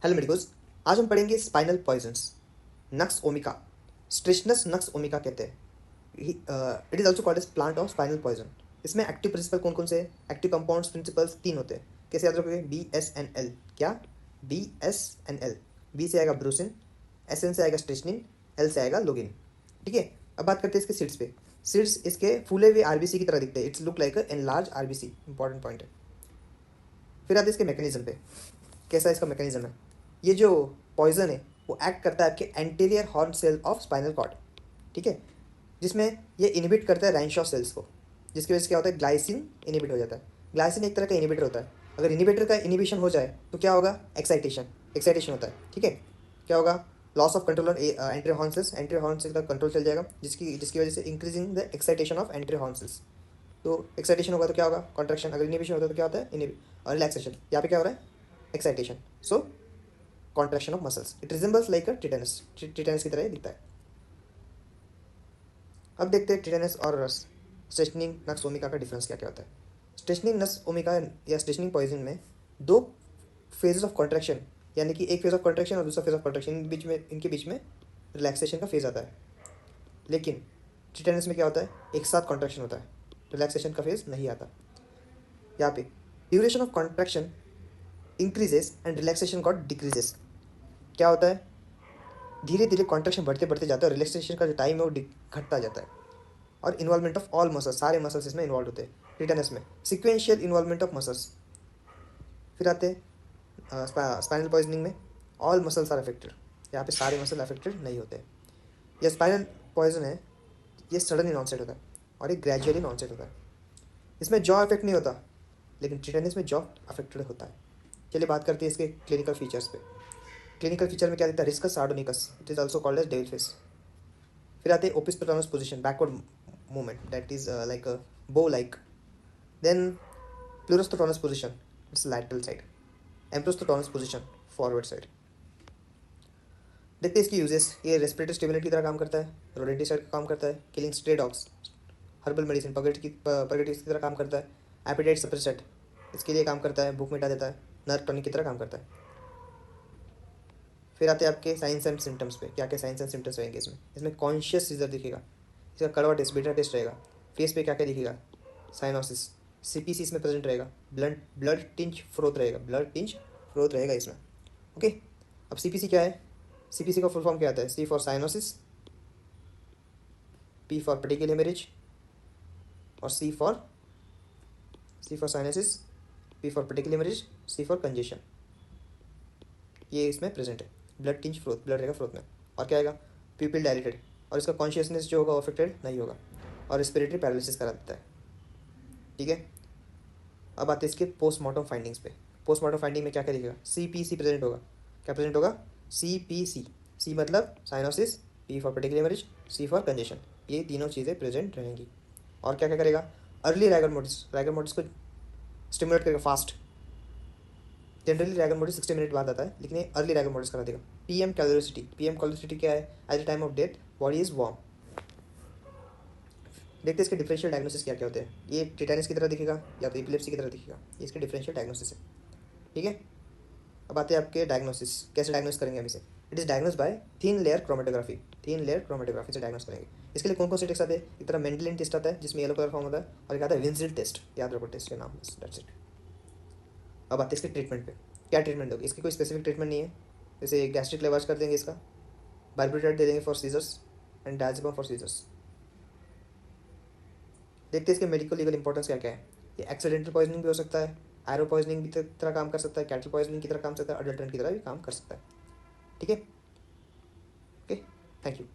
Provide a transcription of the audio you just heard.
Hello medicos, आज हम पढ़ेंगे स्पाइनल पॉइजन्स। नक्स ओमिका, स्ट्रिशनस नक्स ओमिका कहते हैं। It is also called as plant of spinal poison. इसमें एक्टिव प्रिंसिपल कौन कौन से हैं? एक्टिव कंपाउंड्स प्रिंसिपल्स 3 होते हैं। कैसे याद रखोगे? BSNL। क्या? BSNL। बी से आएगा ब्रूसिन, SN से आएगा स्ट्रिशनिन, L से आएगा लोगिन। ठीक है, अब बात करते हैं इसके सीड्स पे। सीड्स इसके फूले हुए आरबीसी की तरह दिखते हैं। It's look like an large RBC. Important point है। फिर आते हैं इसके मैकेनिज्म पे। कैसा इसका मैकेनिज्म है? ये जो पॉइजन है वो एक्ट करता है आपके anterior horn cell of spinal cord. ठीक है, जिसमें ये इनिबिट करता है रैनशॉ सेल्स को, जिसकी वजह से क्या होता है? ग्लाइसिन इनिबिट हो जाता है। ग्लाइसिन एक तरह का इनिबिटर होता है। अगर इनिबिटर का इनिबिशन हो जाए तो क्या होगा? एक्साइटेशन। एक्साइटेशन होता है। ठीक है, क्या होगा? Loss of control on anterior horn cells. Anterior horn cell का कंट्रोल चल जाएगा, जिसकी जिसकी वजह से increasing the excitation of anterior horn cells. तो एक्साइटेशन होगा तो क्या होगा? कॉन्ट्रैक्शन। अगर इनिबिशन होता है तो क्या होता है? और रिलैक्सेशन। यहाँ पे क्या हो रहा है? Excitation. So contraction of muscles. It resembles like a tetanus. Tetanus की तरह ही दिखता है। अब देखते हैं टिटेनस और स्टेशनिंग नक्स ओमिका का डिफरेंस क्या क्या होता है। स्टेशनिंग नक्स ओमिका या स्टेशनिंग पॉइजन में दो फेजेस ऑफ कॉन्ट्रैक्शन, यानी कि एक फेज ऑफ कॉन्ट्रैक्शन और दूसरा फेज ऑफ कॉन्ट्रैक्शन, इनके बीच में रिलैक्सेशन का फेज आता है। लेकिन टिटेनस में क्या होता है? एक साथ कॉन्ट्रैक्शन होता है, रिलैक्सेशन का फेज नहीं आता। यहाँ पे duration of contraction increases and relaxation got decreases. क्या होता है? धीरे धीरे कॉन्ट्रैक्शन बढ़ते बढ़ते जाता है और रिलैक्सेशन का जो टाइम है वो घटता जाता है। और इन्वॉल्वमेंट ऑफ ऑल मसल्स, सारे मसल्स इसमें इन्वॉल्व होते हैं टिटेनस में। Sequential involvement of muscles. फिर आते हैं स्पाइनल पॉइजनिंग में ऑल मसल्स आर अफेक्टेड। यहाँ पे सारे मसल अफेक्टेड नहीं होते। यह स्पाइनल पॉइजन है, ये सडन इन ऑनसेट होता है और ये ग्रेजुअली इन ऑनसेट होता है। इसमें जॉ अफेक्ट नहीं होता, लेकिन टिटेनस में जॉ अफेक्टेड होता है। चलिए बात करते हैं इसके क्लिनिकल फीचर्स पे। क्लिनिकल फीचर में क्या दिखता है? रिस्कस सार्डोनिकस। It is also called as devil face. फिर आते हैं ओपिस पेटर्नस position, backward movement, that is like a bow like. Then pleurostotonus position, it's lateral side. Emprostotonus position, forward side. देखते हैं इसकी यूजेस। ये रेस्पिरेटरी स्टेबिलिटी की तरह काम करता है, रोडेंटिसाइड का काम करता है, killing stray dogs, herbal medicine, purgative की तरह काम करता है, एपेटाइट सप्रेसेंट इसके लिए काम करता है, भूख मिटा देता है, नर्व टॉनिक की तरह काम करता है। फिर आते हैं आपके साइंस एंड सिम्टम्स पे। क्या क्या साइंस एंड सिम्टम्स रहेंगे इसमें? इसमें कॉन्शियस सीजर दिखेगा, इसका कड़वा टेस्ट, बीटा टेस्ट रहेगा। फेस पे क्या क्या दिखेगा? साइनोसिस, CPC इसमें प्रेजेंट रहेगा। ब्लड टिंच फ्रोथ रहेगा, ब्लड टिंच फ्रोथ रहेगा इसमें। ओके, अब CPC क्या है? CPC का फुल फॉर्म क्या आता है? C for cyanosis, P for petechial haemorrhage और C for cyanosis, P for petechial haemorrhage, C for congestion. ये इसमें प्रेजेंट है। ब्लड टिंच फ्रोथ, ब्लड रहेगा फ्रोथ में। और क्या आएगा? प्यूपिल डायलेटेड, और इसका कॉन्शियसनेस जो होगा अफेक्टेड नहीं होगा, और रेस्पिरेटरी पैरालिसिस करा देता है। ठीक है, अब आते हैं इसके पोस्टमार्टम फाइंडिंग्स पे। पोस्टमार्टम फाइंडिंग में क्या क्या दिखेगा? CPC प्रेजेंट होगा। क्या प्रेजेंट होगा? CPC। C मतलब cyanosis, P for petechial haemorrhage, C for congestion. ये तीनों चीज़ें प्रेजेंट रहेंगी। और क्या क्या करेगा? अर्ली रैगर मोटिस को स्टिमुलेट करेगा fast. Generally rigor mortis 60 minute बाद आता है, लेकिन ये अर्ली रैगर मोटिस करा देगा। PM कैलोरिसिटी क्या है? At the time of death body is warm. देखते हैं इसके डिफरेंशियल डायग्नोसिस क्या क्या होते हैं। ये टिटेनस की तरह दिखेगा या तो एपिलेप्सी की तरह दिखेगा। ये इसके डिफरेंशियल डायग्नोसिस है। ठीक है, अब आते हैं आपके डायग्नोसिस। कैसे डायग्नोस करेंगे हम इसे? It is diagnose bye thin layer chromatography. Thin layer chromatography से डायग्नोस करेंगे। इसके लिए कौन कौन से टेस्ट आते हैं? एक तरह मेंडलिन टेस्ट आता है जिसमें येलो कलर फॉर्म होता है, और एक आता है विंसिल टेस्ट। याद रखो टेस्ट के नाम, बस दैट्स इट। अब आते हैं इसके ट्रीटमेंट पे। क्या ट्रीटमेंट होगी? इसकी कोई स्पेसिफिक ट्रीटमेंट नहीं है। जैसे गैस्ट्रिक लेवाज कर देंगे, इसका बारबिट्रेट दे देंगे for seizures and diazepam for seizures. देखते हैं इसके मेडिकल लीगल इंपॉर्टेंस क्या क्या है। ये एक्सीडेंटल पॉइजनिंग भी हो सकता है, एरो पॉइजनिंग की तरह काम कर सकता है, कैटल पॉइजनिंग की तरह काम कर सकता है, अडल्ट्रेंट की तरह भी काम कर सकता है। ठीक है, ओके, थैंक यू।